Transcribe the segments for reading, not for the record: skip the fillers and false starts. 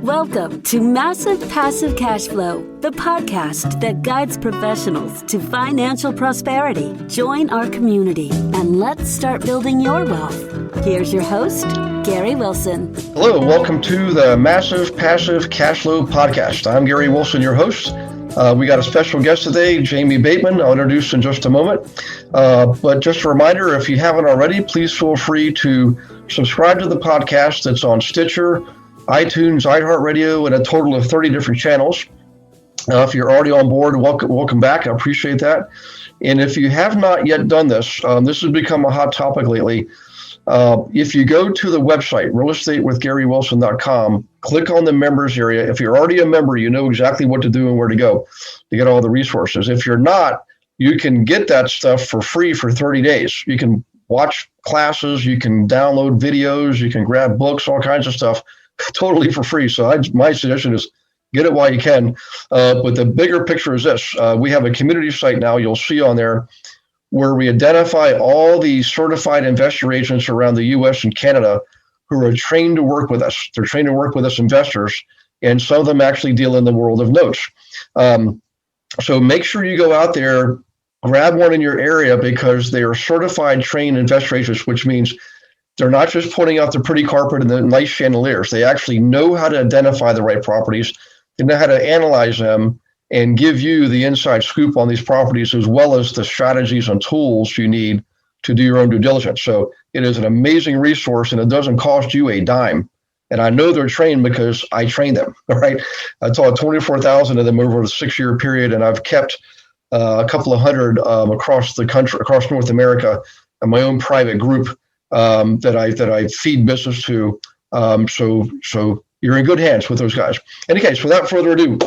Welcome to Massive Passive Cash Flow, the podcast that guides professionals to financial prosperity. Join our community and let's start building your wealth. Here's your host, Gary Wilson. Hello, and welcome to the Massive Passive Cash Flow podcast. I'm Gary Wilson, your host. We got a special guest today, Jamie Bateman. I'll introduce in just a moment. But just a reminder, if you haven't already, please feel free to subscribe to the podcast. That's on Stitcher, iTunes, iHeartRadio, and a total of 30 different channels. If you're already on board, welcome back. I appreciate that. And if you have not yet done this, this has become a hot topic lately. If you go to the website, realestatewithgarywilson.com, click on the members area. If you're already a member, you know exactly what to do and where to go to get all the resources. If you're not, you can get that stuff for free for 30 days. You can watch classes, you can download videos, you can grab books, all kinds of stuff totally for free. So my suggestion is get it while you can. But the bigger picture is this. We have a community site now, you'll see on there, where we identify all the certified investor agents around the U.S. and Canada who are trained to work with us. They're trained to work with us investors, and some of them actually deal in the world of notes. So make sure you go out there, grab one in your area, because they are certified trained investor agents, which means they're not just putting out the pretty carpet and the nice chandeliers. They actually know how to identify the right properties. They know how to analyze them and give you the inside scoop on these properties, as well as the strategies and tools you need to do your own due diligence. So it is an amazing resource, and it doesn't cost you a dime. And I know they're trained because I trained them, all right? I taught 24,000 of them over a 6-year period, and I've kept a couple of hundred across the country, across North America, in my own private group that I feed business to. So you're in good hands with those guys. In any case, without further ado,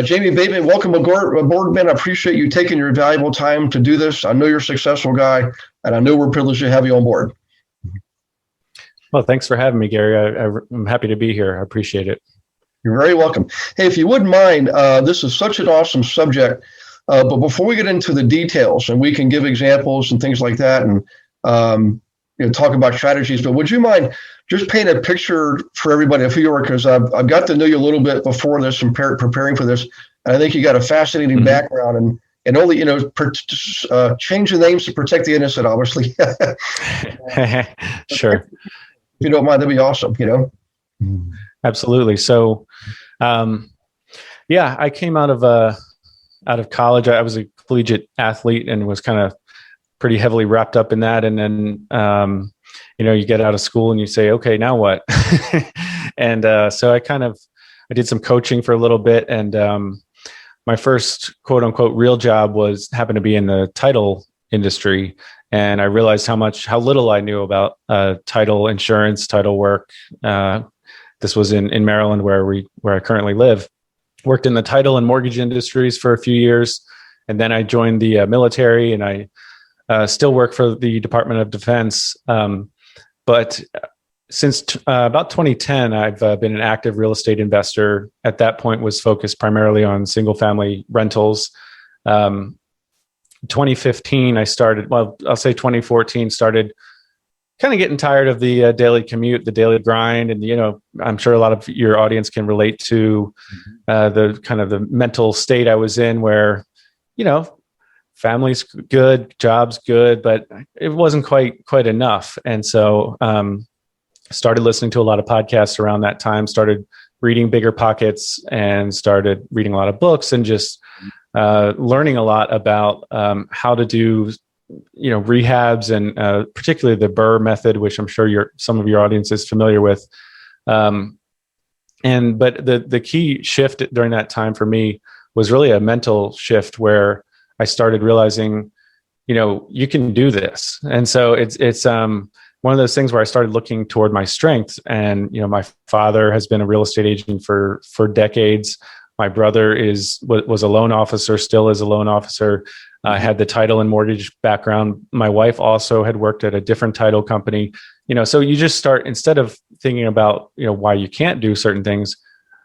Jamie Bateman, welcome aboard, man. I appreciate you taking your valuable time to do this. I know you're a successful guy, and I know we're privileged to have you on board. Well, thanks for having me, Gary. I'm happy to be here. I appreciate it. You're very welcome. Hey, if you wouldn't mind, this is such an awesome subject, but before we get into the details, and we can give examples and things like that, and talk about strategies, but would you mind just paint a picture for everybody of who you are? Because I've got to know you a little bit before this and preparing for this, and I think you got a fascinating background, and only change the names to protect the innocent, obviously. Sure. If you don't mind, that'd be awesome. Absolutely. So, I came out of college. I was a collegiate athlete and was kind of pretty heavily wrapped up in that. And then, you get out of school and you say, okay, now what? And so I did some coaching for a little bit. And my first quote unquote real job happened to be in the title industry. And I realized how little I knew about title insurance, title work. This was in Maryland, where I currently live. Worked in the title and mortgage industries for a few years. And then I joined the military, and I still work for the Department of Defense. But since about 2010, I've been an active real estate investor. At that point, was focused primarily on single family rentals. 2015, I started, I'll say 2014, started kind of getting tired of the daily commute, the daily grind. And, I'm sure a lot of your audience can relate to the kind of the mental state I was in where, family's good, job's good, but it wasn't quite enough. And so started listening to a lot of podcasts around that time, started reading Bigger Pockets, and started reading a lot of books, and just learning a lot about how to do, rehabs, and particularly the BRRRR method, which I'm sure some of your audience is familiar with. But the key shift during that time for me was really a mental shift, where I started realizing, you can do this. And so it's one of those things where I started looking toward my strengths. And, my father has been a real estate agent for decades. My brother was a loan officer, still is a loan officer. I had the title and mortgage background. My wife also had worked at a different title company. So you just start, instead of thinking about, why you can't do certain things,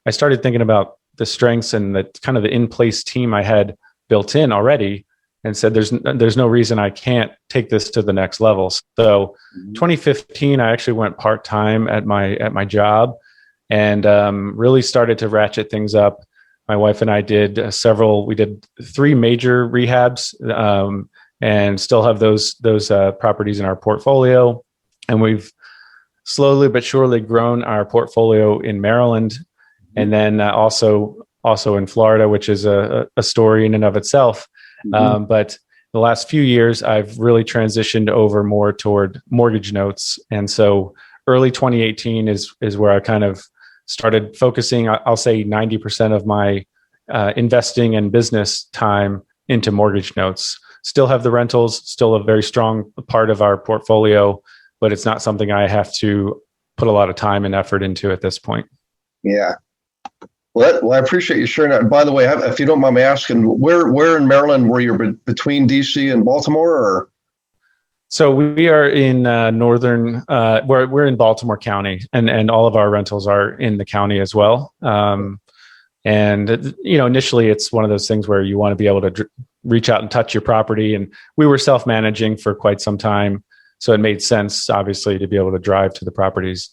I started thinking about the strengths and the kind of the in-place team I had built in already, and said, there's no reason I can't take this to the next level. So 2015, I actually went part-time at my job. and really started to ratchet things up. My wife and I did we did 3 major rehabs, and still have those properties in our portfolio. And we've slowly but surely grown our portfolio in Maryland, and then also in Florida, which is a story in and of itself. But the last few years, I've really transitioned over more toward mortgage notes. And so early 2018 is where I kind of started focusing, I'll say 90% of my investing and business time into mortgage notes. Still have the rentals, still a very strong part of our portfolio, but it's not something I have to put a lot of time and effort into at this point. Yeah. Well, I appreciate you sharing that. And by the way, if you don't mind me asking, where in Maryland were you, between DC and Baltimore, or? So we are in northern. We're in Baltimore County, and all of our rentals are in the county as well. And initially, it's one of those things where you want to be able to reach out and touch your property. And we were self-managing for quite some time, so it made sense, obviously, to be able to drive to the properties.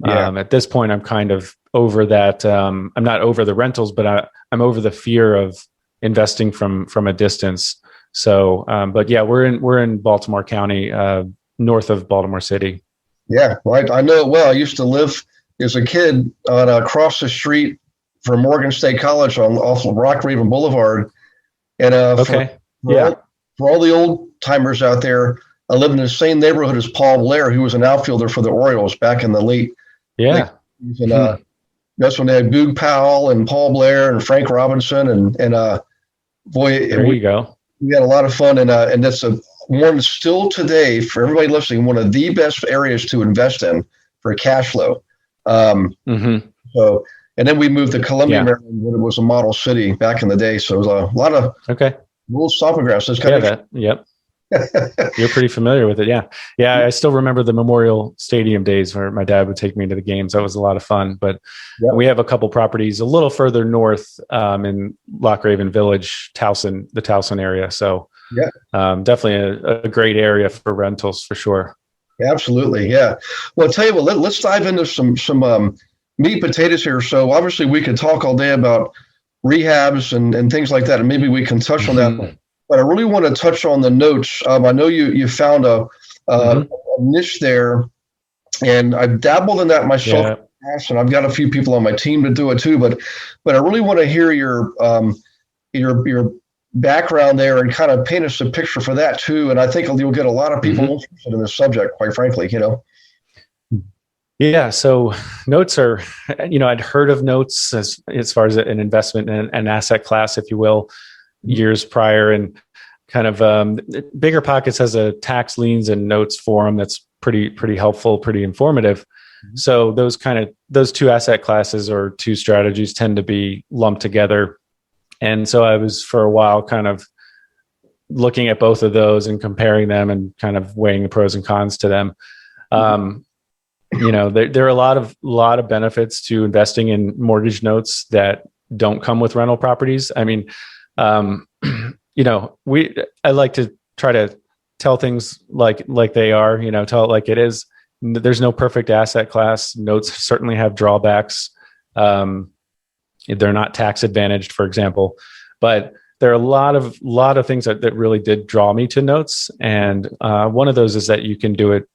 Yeah. At this point, I'm kind of over that. I'm not over the rentals, but I'm over the fear of investing from a distance. So, but yeah, we're in Baltimore County, north of Baltimore City. Yeah, well, I know it well. I used to live as a kid across the street from Morgan State College off of Rock Raven Boulevard. And for all the old timers out there, I lived in the same neighborhood as Paul Blair, who was an outfielder for the Orioles back in the late. Yeah. And that's when they had Boog Powell and Paul Blair and Frank Robinson and boy, there you go. We had a lot of fun, and that's one still today, for everybody listening, one of the best areas to invest in for cash flow. So, and then we moved to Columbia, Maryland, when it was a model city back in the day. So it was a lot of little stomping grounds. So Yep. You're pretty familiar with it. Yeah. I still remember the Memorial Stadium days where my dad would take me to the games. That was a lot of fun. But we have a couple properties a little further north in Lock Raven Village, the Towson area. So definitely a great area for rentals for sure. Absolutely. Yeah. Well, I'll tell you what, let's dive into some meat and potatoes here. So obviously we could talk all day about rehabs and things like that, and maybe we can touch on that. But I really want to touch on the notes. I know you found a niche there, and I've dabbled in that myself in the past, and I've got a few people on my team to do it too. But I really want to hear your background there and kind of paint us a picture for that too. And I think you'll get a lot of people interested in this subject, quite frankly. Yeah. So notes are, I'd heard of notes as far as an investment and an asset class, if you will, years prior, and kind of Bigger Pockets has a tax liens and notes forum that's pretty helpful, pretty informative. So those two asset classes or two strategies tend to be lumped together. And so I was for a while kind of looking at both of those and comparing them and kind of weighing the pros and cons to them. There are a lot of benefits to investing in mortgage notes that don't come with rental properties. I mean, I like to try to tell things like they are, tell it like it is. There's no perfect asset class. Notes certainly have drawbacks. They're not tax advantaged, for example, but there are a lot of things that really did draw me to notes. And one of those is that you can do it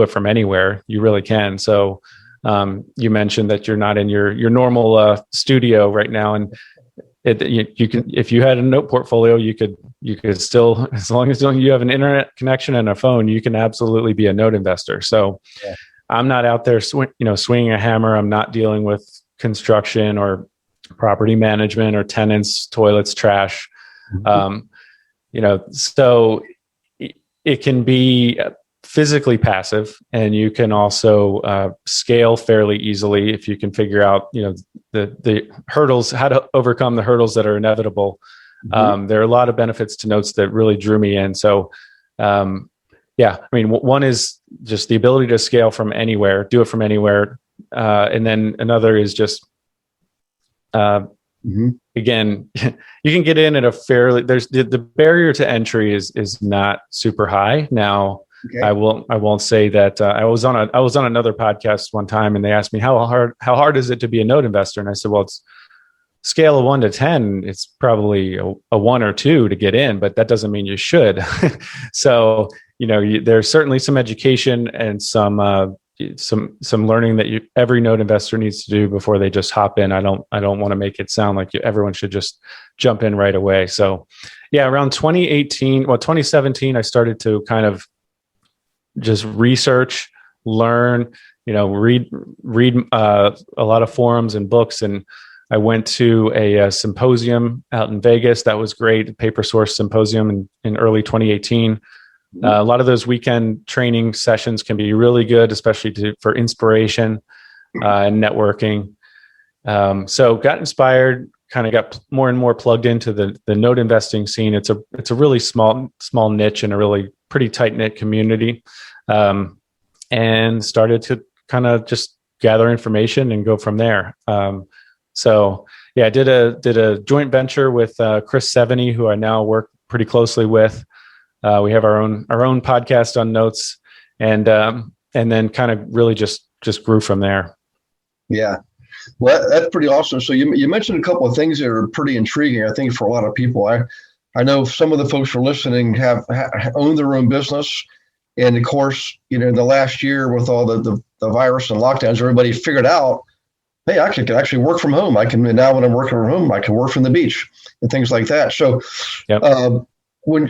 from anywhere. You really can. So you mentioned that you're not in your normal studio right now, and you can, if you had a note portfolio, you could still, as long as you have an internet connection and a phone, you can absolutely be a note investor. So I'm not out there, swinging a hammer. I'm not dealing with construction or property management or tenants, toilets, trash. So it can be physically passive, and you can also scale fairly easily if you can figure out, the hurdles, how to overcome the hurdles that are inevitable. There are a lot of benefits to notes that really drew me in. So, one is just the ability to scale from anywhere, do it from anywhere. And then another is just, again, you can get in at a fairly, the barrier to entry is not super high. Now, Okay. I won't say that. I was on another podcast one time, and they asked me how hard is it to be a note investor, and I said, well, it's scale of 1 to 10. It's probably a 1 or 2 to get in, but that doesn't mean you should. So there's certainly some education and some learning that every note investor needs to do before they just hop in. I don't want to make it sound like everyone should just jump in right away. So yeah, around 2017, I started to kind of just research, learn, read a lot of forums and books. And I went to a symposium out in Vegas. That was great. Paper Source Symposium in early 2018. A lot of those weekend training sessions can be really good, especially for inspiration and networking. So got inspired, kind of got more and more plugged into the note investing scene. It's a really small niche and a really pretty tight knit community, and started to kind of just gather information and go from there. So yeah, I did a joint venture with Chris Seveny, who I now work pretty closely with. We have our own podcast on notes, and then kind of really just grew from there. Yeah. Well, that's pretty awesome. So you mentioned a couple of things that are pretty intriguing, I think, for a lot of people. I know some of the folks who are listening have owned their own business. And of course, in the last year with all the virus and lockdowns, everybody figured out, hey, I can actually work from home. Now when I'm working from home, I can work from the beach and things like that. So, yep.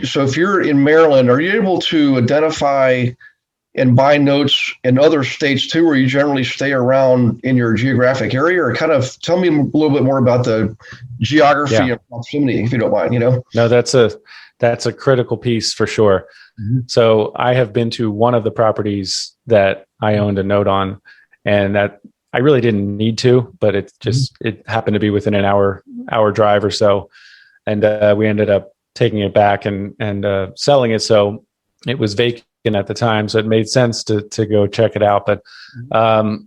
So if you're in Maryland, are you able to identify and buy notes in other states too, where you generally stay around in your geographic area? Or kind of tell me a little bit more about the geography and proximity, if you don't mind, No, that's a critical piece for sure. Mm-hmm. So I have been to one of the properties that I owned a note on, and that I really didn't need to, but it happened to be within an hour drive or so. And we ended up taking it back and selling it. So it was vacant at the time. So it made sense to go check it out. But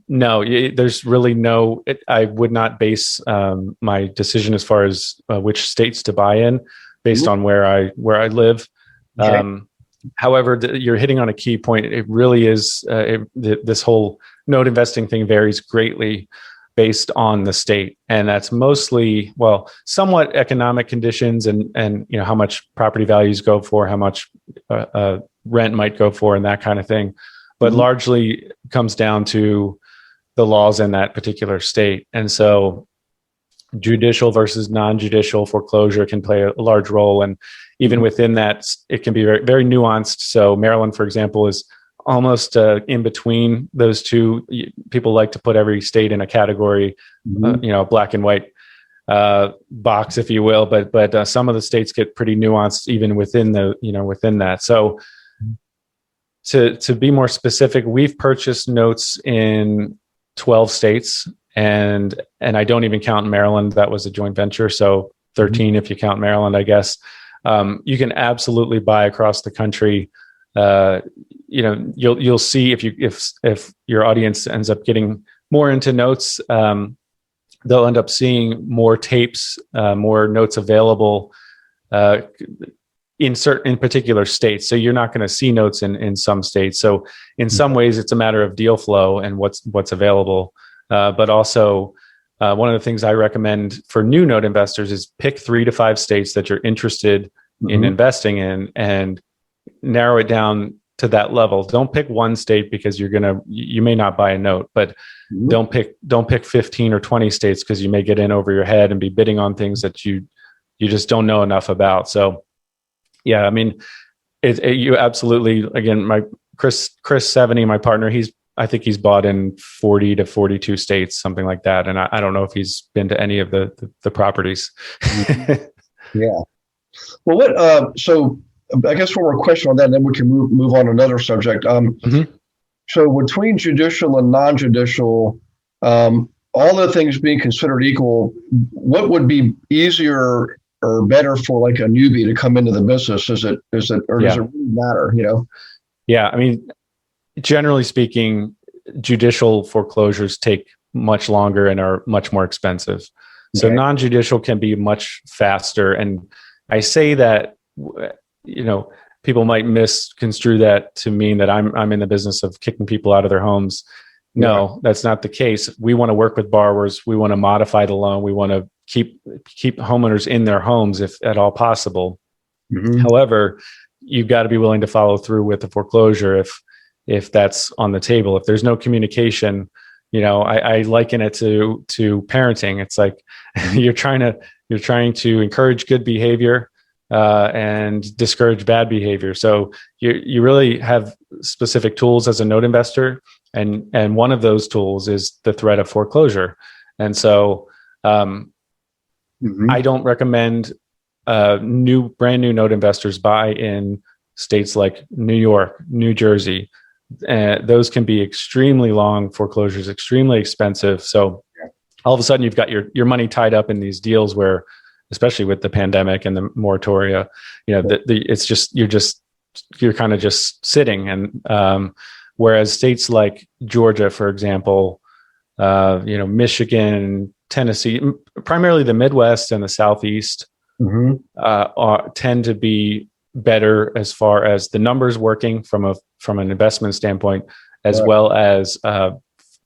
no, there's really I would not base my decision as far as which states to buy in based on where I live. Okay. However, you're hitting on a key point. It really is, this whole note investing thing varies greatly based on the state. And that's mostly, somewhat economic conditions and how much property values go for, how much rent might go for, and that kind of thing. But largely comes down to the laws in that particular state. And so judicial versus non-judicial foreclosure can play a large role. And even within that, it can be very, very nuanced. So Maryland, for example, is almost in between those two. People like to put every state in a category, black and white box, if you will. But some of the states get pretty nuanced even within within that. So to be more specific, we've purchased notes in 12 states, and I don't even count Maryland. That was a joint venture, so 13 if you count Maryland, I guess. You can absolutely buy across the country. You'll see if your audience ends up getting more into notes, they'll end up seeing more tapes, more notes available in particular states. So you're not going to see notes in some states. So in some ways, it's a matter of deal flow and what's available. But also, one of the things I recommend for new note investors is pick 3 to 5 states that you're interested in investing in and narrow it down to that level. Don't pick one state because you may not buy a note, but don't pick 15 or 20 states because you may get in over your head and be bidding on things that you just don't know enough about. So yeah, I mean, you absolutely, again, my Chris Seveny, my partner, I think he's bought in 40 to 42 states, something like that. And I don't know if he's been to any of the properties. Yeah. Well, so I guess one more question on that, and then we can move on to another subject. So between judicial and non-judicial, all the things being considered equal, what would be easier or better for like a newbie to come into the business? Does it does it really matter? Yeah, I mean, generally speaking, judicial foreclosures take much longer and are much more expensive. So non-judicial can be much faster. And I say that, people might misconstrue that to mean that I'm in the business of kicking people out of their homes. No, that's not the case. We want to work with borrowers. We want to modify the loan. We want to keep homeowners in their homes if at all possible. However, you've got to be willing to follow through with the foreclosure if that's on the table. If there's no communication, I liken it to parenting. It's like you're trying to encourage good behavior and discourage bad behavior. So you really have specific tools as a note investor, and one of those tools is the threat of foreclosure. And so I don't recommend brand new note investors buy in states like New York, New Jersey. Those can be extremely long foreclosures, extremely expensive. So all of a sudden you've got your money tied up in these deals where, especially with the pandemic and the moratoria, it's just, you're kind of just sitting. And whereas states like Georgia, for example, Michigan, Tennessee, primarily the Midwest and the Southeast, tend to be better as far as the numbers working from an investment standpoint, as well as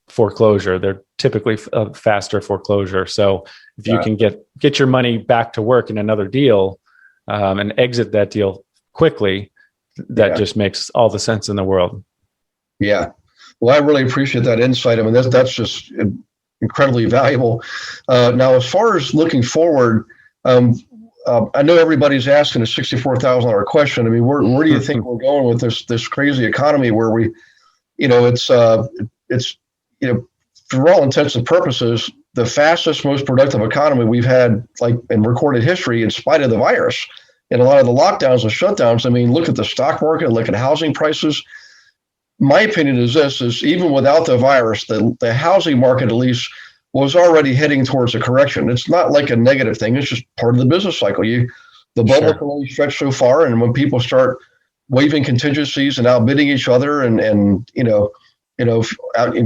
foreclosure. They're typically a faster foreclosure. So if you can get your money back to work in another deal and exit that deal quickly, that just makes all the sense in the world. Yeah. Well, I really appreciate that insight. I mean, that's just incredibly valuable. Now, as far as looking forward, I know everybody's asking a $64,000 question. I mean, where do you think we're going with this crazy economy where we, it's for all intents and purposes, the fastest, most productive economy we've had in recorded history in spite of the virus and a lot of the lockdowns and shutdowns. I mean, look at the stock market, look at housing prices. My opinion is even without the virus, the housing market at least was already heading towards a correction. It's not like a negative thing. It's just part of the business cycle. The bubble can only stretch so far. And when people start waiving contingencies and outbidding each other and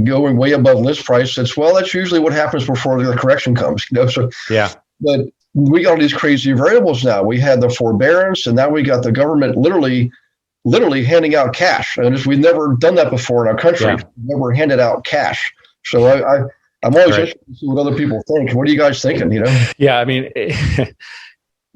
going way above list price, that's usually what happens before the correction comes. But we got all these crazy variables now. We had the forbearance, and now we got the government literally handing out cash. And we've never done that before in our country. We've never handed out cash. So I'm always interested to see what other people think. What are you guys thinking? Yeah, I mean,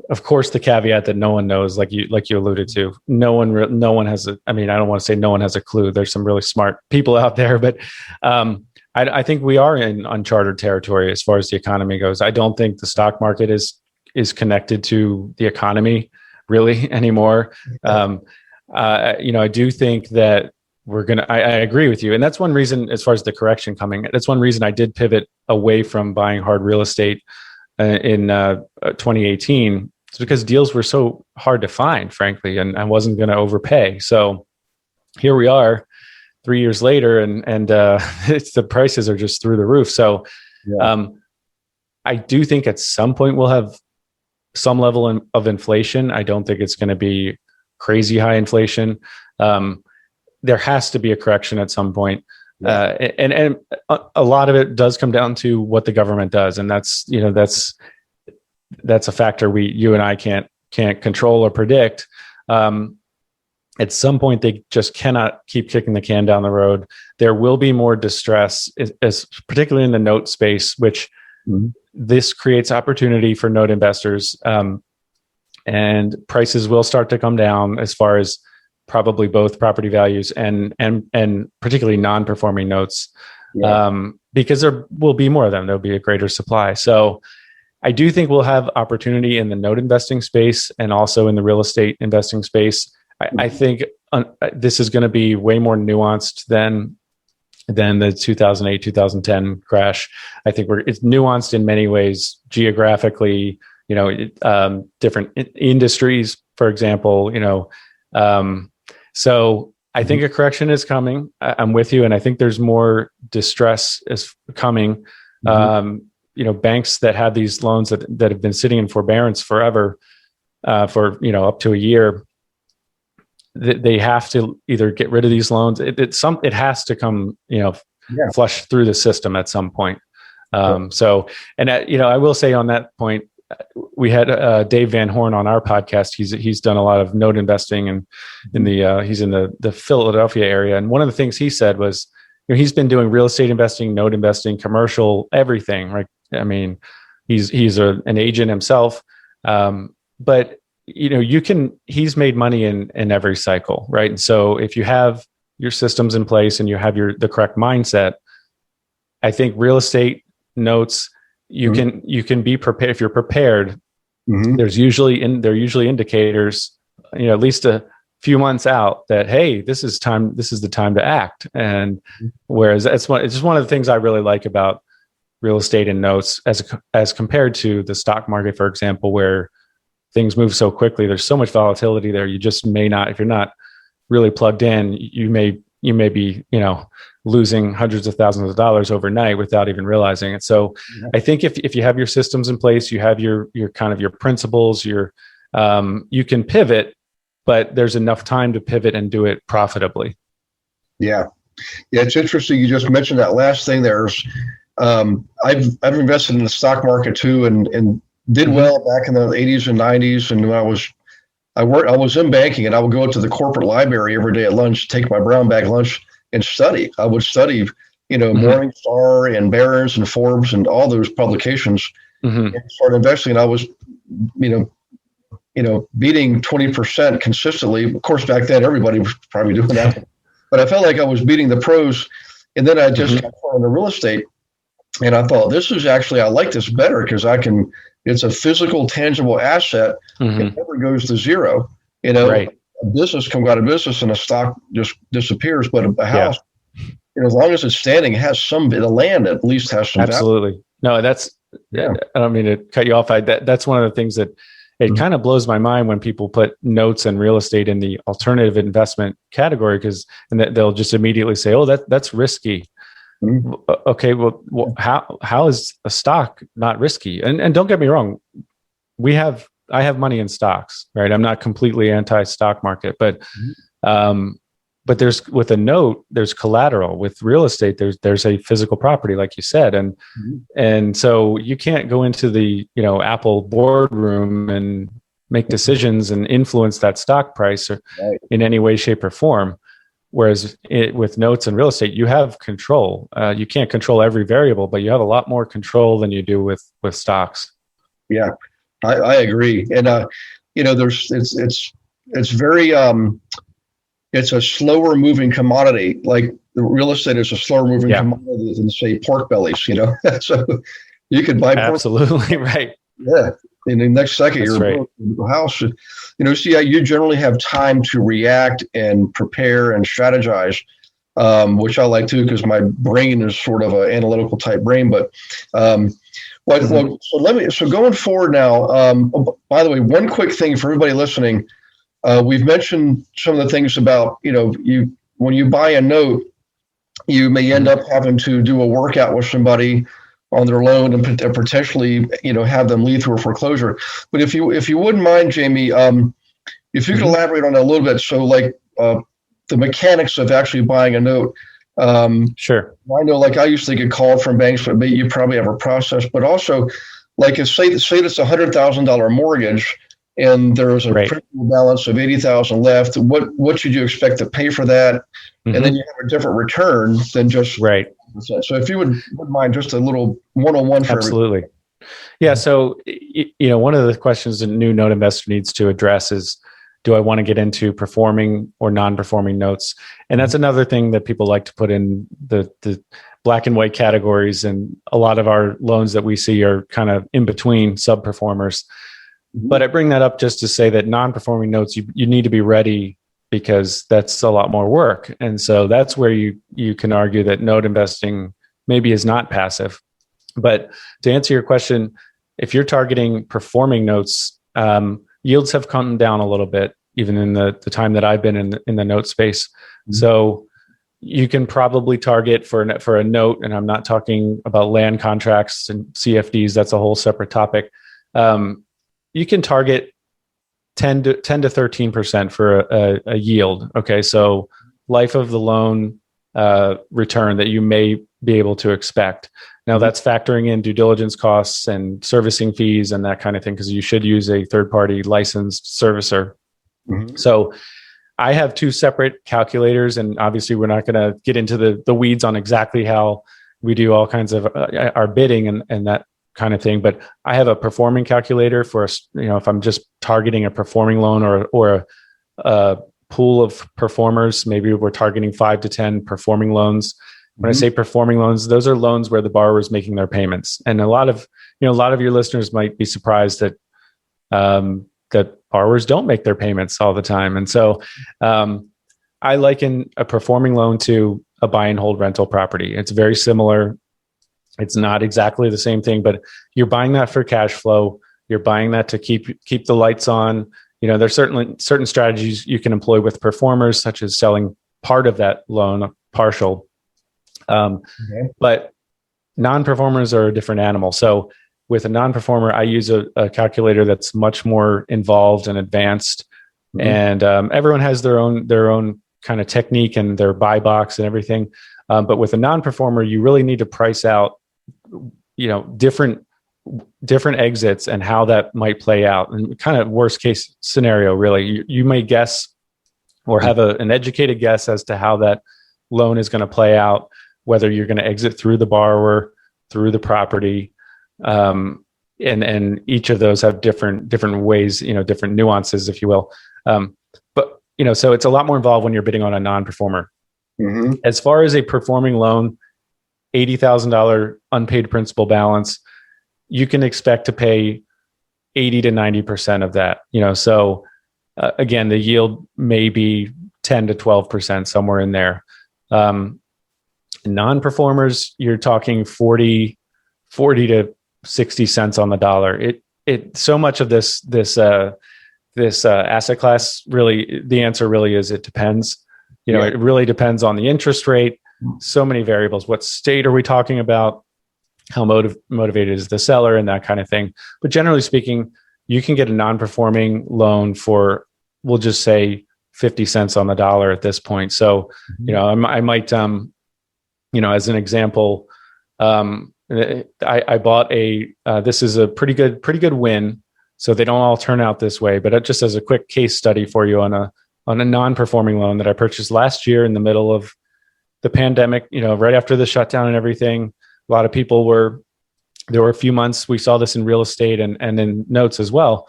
of course, the caveat that no one knows, like you alluded to, no one has I don't want to say no one has a clue. There's some really smart people out there, but I think we are in uncharted territory as far as the economy goes. I don't think the stock market is connected to the economy really anymore. I do think that I agree with you. And that's one reason, as far as the correction coming, that's one reason I did pivot away from buying hard real estate in 2018. It's because deals were so hard to find, frankly, and I wasn't going to overpay. So here we are 3 years later, and the prices are just through the roof. So I do think at some point we'll have some level of inflation. I don't think it's going to be crazy high inflation. There has to be a correction at some point. And a lot of it does come down to what the government does. And that's a factor you and I can't control or predict. At some point, they just cannot keep kicking the can down the road. There will be more distress, particularly in the note space, which this creates opportunity for note investors. And prices will start to come down as far as probably both property values and particularly non-performing notes, because there will be more of them. There'll be a greater supply. So I do think we'll have opportunity in the note investing space and also in the real estate investing space. I think this is going to be way more nuanced than the 2008, 2010 crash. I think it's nuanced in many ways, geographically, different industries, for example, so I think a correction is coming. I'm with you. And I think there's more distress is coming. Banks that have these loans that have been sitting in forbearance forever, for, up to a year, they have to either get rid of these loans. It has to come, flush through the system at some point. I will say on that point, we had Dave Van Horn on our podcast. He's done a lot of note investing, and he's in the Philadelphia area. And one of the things he said was, he's been doing real estate investing, note investing, commercial, everything. Right? I mean, he's an agent himself, but he's made money in every cycle, right? And so if you have your systems in place and you have the correct mindset, I think real estate notes, you can be prepared. If you're prepared, there's usually indicators, at least a few months out, that, hey, this is the time to act. And whereas it's just one of the things I really like about real estate and notes as compared to the stock market, for example, where things move so quickly. There's so much volatility there. You just may not, if you're not really plugged in, you may be, losing hundreds of thousands of dollars overnight without even realizing it. So I think if you have your systems in place, you have your kind of your principles, you can pivot, but there's enough time to pivot and do it profitably. Yeah. Yeah. It's interesting. You just mentioned that last thing. I've invested in the stock market too, and did well back in the 80s and 90s. And when I was in banking, and I would go to the corporate library every day at lunch, take my brown bag lunch and study. I would study, Morningstar and Barron's and Forbes and all those publications, and start investing. And I was, beating 20% consistently. Of course, back then everybody was probably doing that, but I felt like I was beating the pros. And then I just got into real estate, and I thought, I like this better because it's a physical, tangible asset. It never goes to zero. Right. A business comes out of business and a stock just disappears. But a house, as long as it's standing, the land at least has some Absolutely. Value. No, I don't mean to cut you off. That's one of the things that it kind of blows my mind when people put notes and real estate in the alternative investment category, and they'll just immediately say, oh, that's risky. Okay, well, how is a stock not risky? And don't get me wrong, I have money in stocks, right? I'm not completely anti-stock market, but there's, with a note, there's collateral. With real estate, there's a physical property, like you said, and so you can't go into the Apple boardroom and make decisions and influence that stock price in any way, shape, or form. Whereas with notes and real estate, you have control. You can't control every variable, but you have a lot more control than you do with stocks. Yeah, I agree. And it's very it's a slower moving commodity. Like the real estate is a slower moving commodity than, say, pork bellies. So you could buy absolutely right. Yeah. In the next second, you're in the house. You generally have time to react and prepare and strategize, which I like too, because my brain is sort of an analytical type brain. But so going forward now. By the way, one quick thing for everybody listening: we've mentioned some of the things about when you buy a note, you may end up having to do a workout with somebody on their loan and potentially, have them lead through a foreclosure. But if you wouldn't mind, Jamie, if you could elaborate on that a little bit. So the mechanics of actually buying a note. Sure. I know, I used to get called from banks, but you probably have a process, but also if say it's $100,000 mortgage and there's a principal balance of $80,000 left, what should you expect to pay for that? And then you have a different return than just So if you wouldn't mind, just a little one-on-one for absolutely. Everybody. Yeah. So, one of the questions a new note investor needs to address is, do I want to get into performing or non-performing notes? And that's another thing that people like to put in the black and white categories. And a lot of our loans that we see are kind of in between sub-performers. But I bring that up just to say that non-performing notes, you need to be ready, because that's a lot more work. And so that's where you can argue that note investing maybe is not passive. But to answer your question, if you're targeting performing notes, yields have come down a little bit, even in the time that I've been in the note space. So you can probably target for a note, and I'm not talking about land contracts and CFDs, that's a whole separate topic. You can target 10 to 13% for a yield. Okay. So life of the loan return that you may be able to expect. Now that's factoring in due diligence costs and servicing fees and that kind of thing, because you should use a third-party licensed servicer. Mm-hmm. So I have two separate calculators, and obviously we're not going to get into the weeds on exactly how we do all kinds of our bidding and that kind of thing. But I have a performing calculator for, if I'm just targeting a performing loan or a pool of performers, maybe we're targeting 5 to 10 performing loans. When I say performing loans, those are loans where the borrower is making their payments. And a lot of your listeners might be surprised that that borrowers don't make their payments all the time. And so I liken a performing loan to a buy and hold rental property. It's very similar. It's not exactly the same thing, but you're buying that for cash flow. You're buying that to keep the lights on. There's certainly certain strategies you can employ with performers, such as selling part of that loan, partial. But non-performers are a different animal. So with a non-performer, I use a calculator that's much more involved and advanced. And everyone has their own kind of technique and their buy box and everything. But with a non-performer, you really need to price out, different exits and how that might play out. And kind of worst case scenario, really, you may guess or have an educated guess as to how that loan is going to play out, whether you're going to exit through the borrower, through the property. And each of those have different ways, different nuances, if you will. But so it's a lot more involved when you're bidding on a non-performer. Mm-hmm. As far as a performing loan, $80,000 unpaid principal balance, you can expect to pay 80 to 90% of that. So again, the yield may be 10 to 12%, somewhere in there. Non-performers, you're talking 40 to 60 cents on the dollar. It so much of this asset class, really, the answer really is it depends. It really depends on the interest rate. So many variables. What state are we talking about? How motivated is the seller and that kind of thing. But generally speaking, you can get a non-performing loan for, we'll just say 50 cents on the dollar at this point. So, I might, as an example, I bought this is a pretty good win. So they don't all turn out this way, but just as a quick case study for you on a non-performing loan that I purchased last year in the middle of the pandemic, right after the shutdown and everything. A lot of people there were a few months, we saw this in real estate and in notes as well,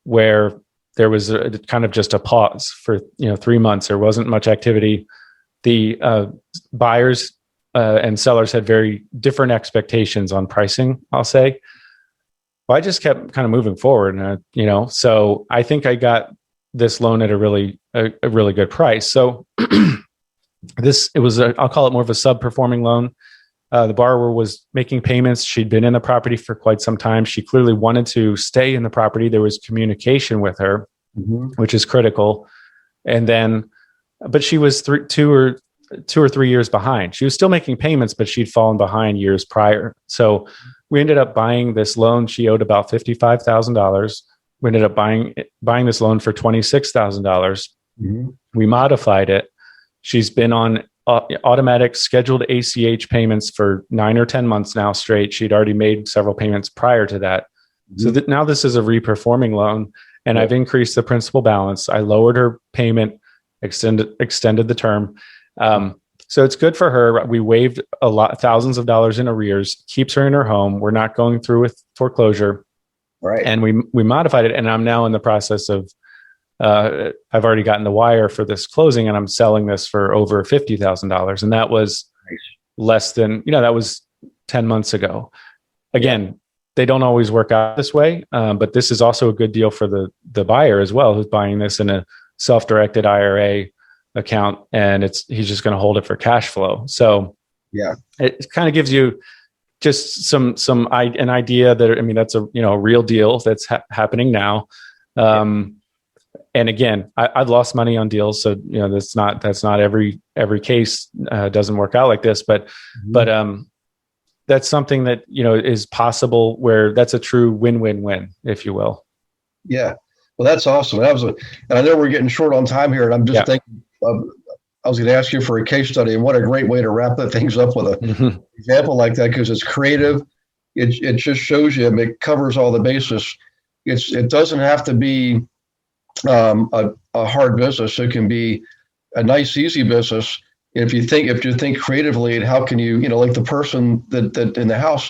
where there was kind of just a pause for, 3 months. There wasn't much activity. The buyers and sellers had very different expectations on pricing, I'll say. Well, I just kept kind of moving forward, and so I think I got this loan at a really good price. So I'll call it more of a sub-performing loan. The borrower was making payments. She'd been in the property for quite some time. She clearly wanted to stay in the property. There was communication with her, which is critical. But she was 2 or 3 years behind. She was still making payments, but she'd fallen behind years prior. So we ended up buying this loan. She owed about $55,000. We ended up buying this loan for $26,000. We modified it. She's been on automatic scheduled ACH payments for 9 or 10 months now straight. She'd already made several payments prior to that. So now this is a reperforming loan, and I've increased the principal balance. I lowered her payment, extended the term. So it's good for her. We waived thousands of dollars in arrears, keeps her in her home. We're not going through with foreclosure. Right. And we modified it, and I'm now in the process of, I've already gotten the wire for this closing, and I'm selling this for over $50,000. And that was less than, that was 10 months ago. Again, they don't always work out this way. But this is also a good deal for the buyer as well, who's buying this in a self-directed IRA account, and he's just going to hold it for cash flow. So it kind of gives you just an idea that, that's a, real deal that's happening now. And again, I've lost money on deals. So, that's not every case doesn't work out like this, but that's something that, is possible, where that's a true win-win-win, if you will. Yeah. Well, that's awesome. And I know we're getting short on time here, and I'm just thinking was going to ask you for a case study, and what a great way to wrap things up with an example like that, because it's creative. It just shows you, it covers all the bases. It doesn't have to be a hard business. It can be a nice, easy business. If you think creatively, and how can you, like the person that in the house,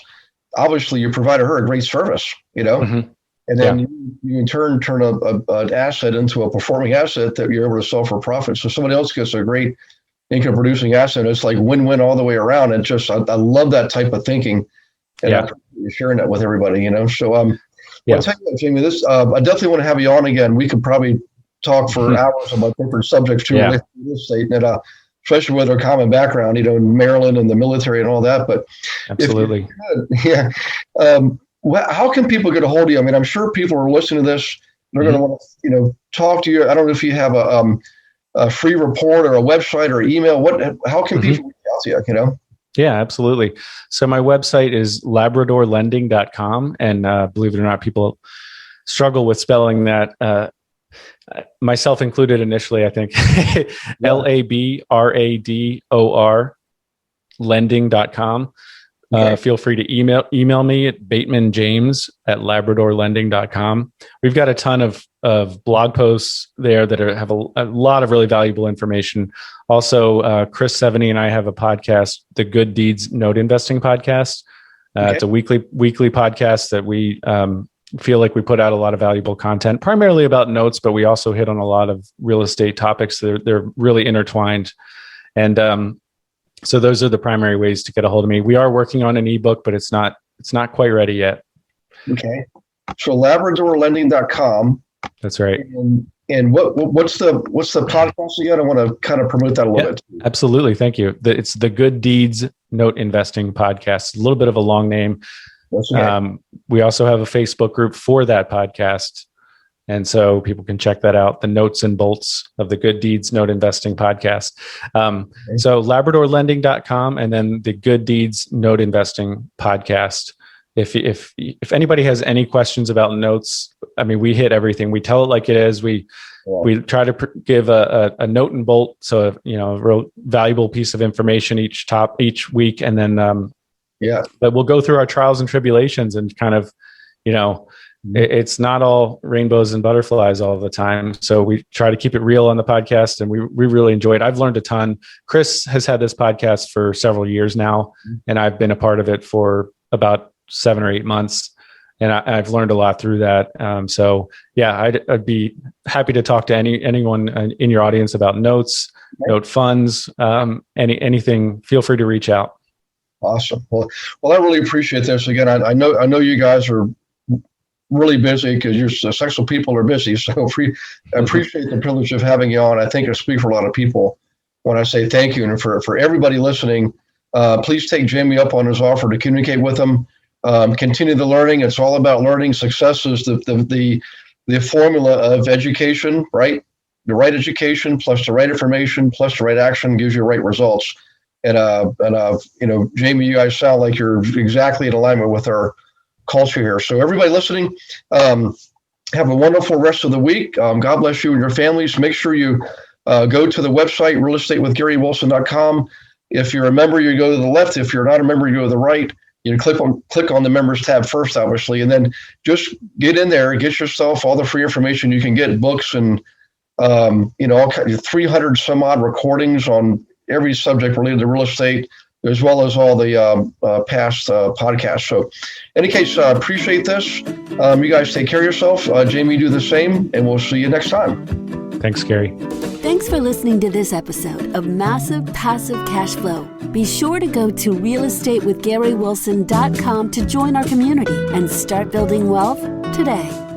obviously you provided her a great service, and then you in turn an asset into a performing asset that you're able to sell for profit. So somebody else gets a great income producing asset. It's like win-win all the way around. And just, I love that type of thinking. And I appreciate you sharing that with everybody, So I'll tell you what, Jamie, I definitely want to have you on again. We could probably talk for hours about different subjects too, related to real estate, and especially with our common background, in Maryland and the military and all that. But absolutely, how can people get a hold of you? I mean, I'm sure people are listening to this. They're going to want to, talk to you. I don't know if you have a free report or a website or email. How can people reach out to you? Yeah, absolutely. So my website is labradorlending.com. And believe it or not, people struggle with spelling that, myself included initially, I think. LABRADOR lending.com. Feel free to email me at batemanjames@labradorlending.com. We've got a ton of blog posts there that have a lot of really valuable information. Also, Chris Seveny and I have a podcast, the Good Deeds Note Investing Podcast. It's a weekly podcast that we feel like we put out a lot of valuable content, primarily about notes, but we also hit on a lot of real estate topics. They're really intertwined. And so those are the primary ways to get a hold of me. We are working on an ebook, but it's not quite ready yet. Okay. So labradorlending.com. That's right. And what's the podcast again? I want to kind of promote that a little bit. Absolutely. Thank you. It's the Good Deeds Note Investing Podcast. A little bit of a long name. We also have a Facebook group for that podcast. And so people can check that out, the notes and bolts of the Good Deeds Note Investing Podcast. So labradorlending.com and then the Good Deeds Note Investing Podcast. If anybody has any questions about notes, I mean, we hit everything. We tell it like it is. We try to give a note and bolt, so a real valuable piece of information each week, and then but we'll go through our trials and tribulations and kind of it's not all rainbows and butterflies all the time. So we try to keep it real on the podcast, and we really enjoy it. I've learned a ton. Chris has had this podcast for several years now, and I've been a part of it for about 7 or 8 months. And I've learned a lot through that. I'd be happy to talk to anyone in your audience about notes, note funds, anything. Feel free to reach out. Awesome. Well, I really appreciate this. Again, I know you guys are really busy because you're successful people are busy. So I appreciate the privilege of having you on. I think I speak for a lot of people when I say thank you. And for everybody listening, please take Jamie up on his offer to communicate with him. Continue the learning. It's all about learning. Success is the formula of education, right? The right education plus the right information plus the right action gives you right results. And Jamie, you guys sound like you're exactly in alignment with our culture here. So everybody listening, have a wonderful rest of the week. God bless you and your families. Make sure you go to the website, realestatewithgarywilson.com. If you're a member, you go to the left. If you're not a member, you go to the right. You click on the members tab first, obviously, and then just get in there and get yourself all the free information you can get, books and all kinds of 300 some odd recordings on every subject related to real estate, as well as all the past podcasts. So in any case, appreciate this. You guys take care of yourself. Jamie, do the same, and we'll see you next time. Thanks, Gary. Thanks for listening to this episode of Massive Passive Cash Flow. Be sure to go to realestatewithgarywilson.com to join our community and start building wealth today.